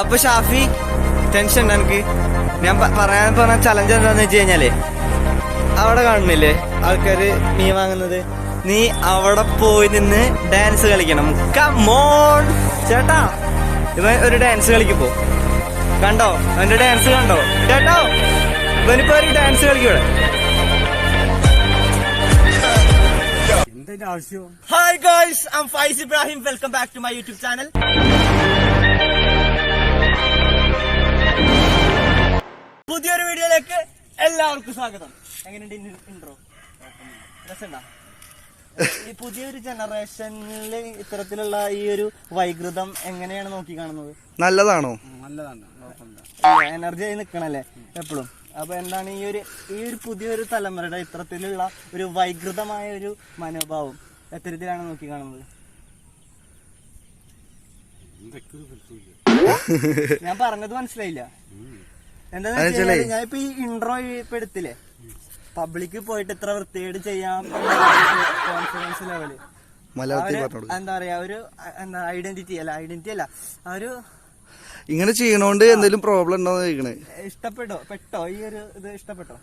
അപ്പൊ ഷാഫി ടെൻഷൻ ഉണ്ട് എനിക്ക്. ഞാൻ പറയാൻ പറഞ്ഞ ചലഞ്ച് എന്താന്ന് വെച്ച് കഴിഞ്ഞാല്, അവിടെ കാണുന്നില്ലേ ആൾക്കാര് മീൻ വാങ്ങുന്നത്, നീ അവിടെ പോയി നിന്ന് ഡാൻസ് കളിക്കണം. കമോൺ ചേട്ടാ, ഇവൻ ഒരു ഡാൻസ് കളിക്കുമ്പോ കണ്ടോ, അവന്റെ ഡാൻസ് കണ്ടോ ചേട്ടോ, ഇവനിപ്പോ ഒരു ഡാൻസ് കളിക്കൂടെ. Hi guys, I am Faiz Ibrahim. Welcome back to my YouTube channel. പുതിയൊരു വീഡിയോയിലേക്ക് എല്ലാവർക്കും സ്വാഗതം. എങ്ങനെയുണ്ട് ഇൻട്രോ? രസമുണ്ടോ? ഈ പുതിയൊരു ജനറേഷനില് ഇത്തരത്തിലുള്ള ഈ ഒരു വൈകൃതം എങ്ങനെയാണ് നോക്കി കാണുന്നത്? നല്ലതാണോ? നല്ലതാണ്, എനർജി ആയി നിക്കണല്ലേ എപ്പോഴും. അപ്പൊ എന്താണ് ഈ ഒരു പുതിയൊരു തലമുറയുടെ ഇത്തരത്തിലുള്ള ഒരു വൈകൃതമായ ഒരു മനോഭാവം എത്തരത്തിലാണ് നോക്കി കാണുന്നത്? ഞാൻ പറഞ്ഞത് മനസ്സിലായില്ല. എന്താന്ന് വെച്ചാൽ ഞാനിപ്പോ ഈ ഇൻട്രോ ഇപ്പൊ എടുത്തില്ലേ, പബ്ലിക്ക് പോയിട്ട് ഇത്ര വൃത്തികേട് ചെയ്യാം കോൺഫിഡൻസ് ലെവല്, എന്താ പറയാ, ഒരു എന്താ ഐഡന്റിറ്റി അല്ല ഒരു ഇങ്ങനെ ചെയ്യണോണ്ട് എന്തെങ്കിലും പ്രോബ്ലം ഉണ്ടോ ചോദിക്കണേ. പെട്ടോ ഈ ഒരു ഇത് ഇഷ്ടപ്പെട്ടോ?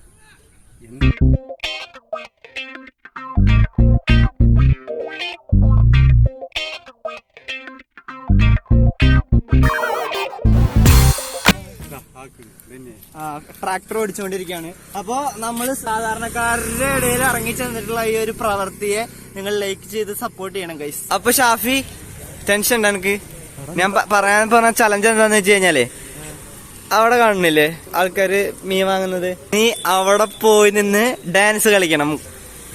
ട്രാക്ടർ ഓടിച്ചുകൊണ്ടിരിക്കുകയാണ്. അപ്പോ നമ്മള് സാധാരണക്കാരുടെ ഇടയിൽ ഇറങ്ങി ചെന്നിട്ടുള്ള ഈ ഒരു പ്രവൃത്തിയെ നിങ്ങൾ ലൈക്ക് ചെയ്ത് സപ്പോർട്ട് ചെയ്യണം ഗൈസ്. അപ്പൊ ഷാഫി ടെൻഷൻ ഉണ്ട് എനിക്ക്. ഞാൻ പറയാൻ പറഞ്ഞ ചലഞ്ച് എന്താന്ന് വെച്ച് കഴിഞ്ഞാല്, അവിടെ കാണുന്നില്ലേ ആൾക്കാര് മീൻ വാങ്ങുന്നത്, നീ അവിടെ പോയി നിന്ന് ഡാൻസ് കളിക്കണം.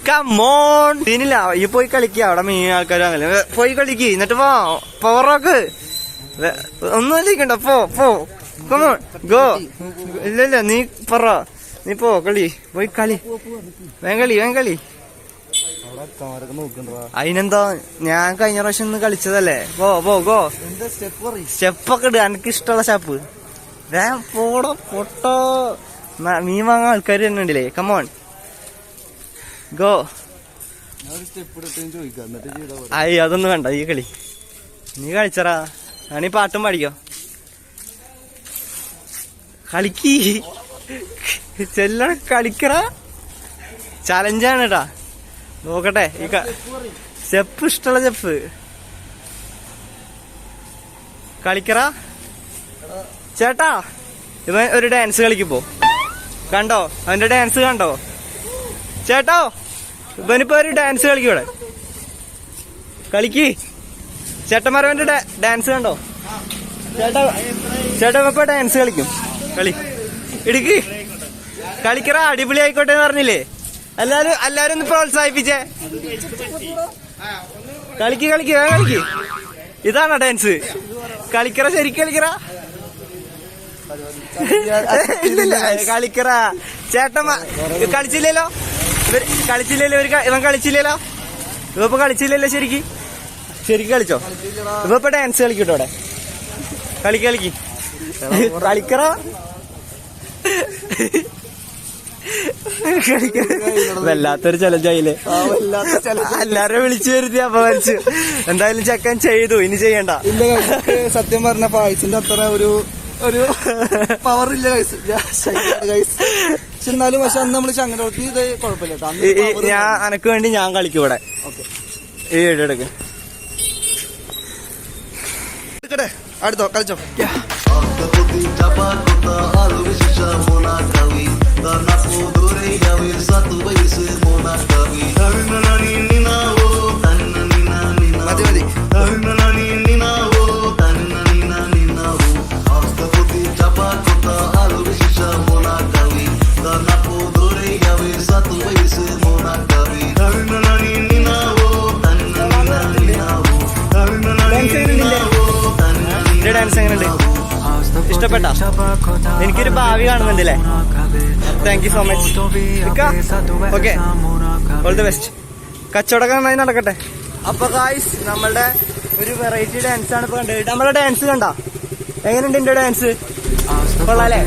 കമോൺ, മീനില്ല ഈ പോയി കളിക്കുക, അവിടെ മീൻ ആൾക്കാർ വാങ്ങല്, പോയി കളിക്ക്, എന്നിട്ട് പവറോക്ക് ഒന്നും കളിക്കണ്ട, പോ കമോൺ ഗോ. ഇല്ല നീ പറ, നീ പോയി കളി, വേഗം കളി. അതിനെന്താ, ഞാൻ കഴിഞ്ഞ പ്രാവശ്യം ഒന്ന് കളിച്ചതല്ലേ. ഗോ സ്റ്റെപ്പൊക്കെ ഇട്, എനിക്ക് ഇഷ്ടമുള്ള സ്റ്റെപ്പ്. പോടോ പൊട്ടോ, മീൻ വാങ്ങാൻ ആൾക്കാർ തന്നെ ഉണ്ടല്ലേ. Come on go. അയ്യ അതൊന്നും വേണ്ട, ഈ കളി നീ കളിച്ചറാ. ഞാനീ പാട്ടും പാടിക്കോ, കളിക്ക് ചെല്ലണ കളിക്കറ. ചലഞ്ചാണ് കേട്ടാ, നോക്കട്ടെ ഈ സ്റ്റെപ്പ്, ഇഷ്ടമുള്ള സ്റ്റെപ്പ് കളിക്കറ. ചേട്ടാ, ഇവൻ ഒരു ഡാൻസ് കളിക്കുമ്പോ കണ്ടോ, അവന്റെ ഡാൻസ് കണ്ടോ ചേട്ടോ, ഇവനിപ്പോ ഒരു ഡാൻസ് കളിക്കൂടെ. കളിക്ക് ചേട്ടന്മാരവന്റെ ഡാൻസ് കണ്ടോ ചേട്ടാ ഇപ്പൊ ഡാൻസ് കളിക്കും. കളി ഇടുക്ക് കളിക്കറ, അടിപൊളി ആയിക്കോട്ടെ എന്ന് പറഞ്ഞില്ലേ. എല്ലാരും ഒന്ന് പ്രോത്സാഹിപ്പിച്ചേ. കളിക്ക് ഇതാണോ ഡാൻസ്? കളിക്കറ, ശരിക്കും കളിക്കറ. ഇല്ല കളിക്കറ. ചേട്ടൻ കളിച്ചില്ലല്ലോ, ഇവൻ കളിച്ചില്ലല്ലോ, ഇവ കളിച്ചില്ലല്ലോ. ശരിക്കും കളിച്ചോ? ഇവ ഡാൻസ് കളിക്കട്ടോ അവിടെ. കളിക്ക് കളിക്കറ. വല്ലാത്തൊരു ചലഞ്ചായില്ലേ, എല്ലാരും വിളിച്ചു വരുത്തി. അപ്പൊ വലിച്ചു. എന്തായാലും ചെക്കൻ ചെയ്തു, ഇനി ചെയ്യണ്ട. സത്യം പറഞ്ഞ പായസിന്റെ അത്ര ഒരു പവർ ഇല്ല എന്നാലും. പക്ഷെ അന്ന് നമ്മള് ചങ്ങനോട്ടി ഇത് കുഴപ്പമില്ല. ഞാൻ അനക്ക് വേണ്ടി ഞാൻ കളിക്കും ഇവിടെ. ഈ എടുക്ക് അടുത്തോ കളിച്ചോ. മതി ഡാൻസ് എങ്ങനെയുണ്ട്? ഇഷ്ടപ്പെട്ടോ? എനിക്കൊരു ഭാവി കാണുന്നുണ്ടല്ലേ. Thank you so much. Okay, all the best. കച്ചവടമൊക്കെ നന്നായി നടക്കട്ടെ. അപ്പൊ ഗായ്സ്, നമ്മളുടെ ഒരു വെറൈറ്റി ഡാൻസ് ആണ് ഇപ്പൊ കണ്ടത്. നമ്മളെ ഡാൻസ് കണ്ടോ? എങ്ങനെയുണ്ട് എന്റെ ഡാൻസ്? കൊള്ളാല്ലേ?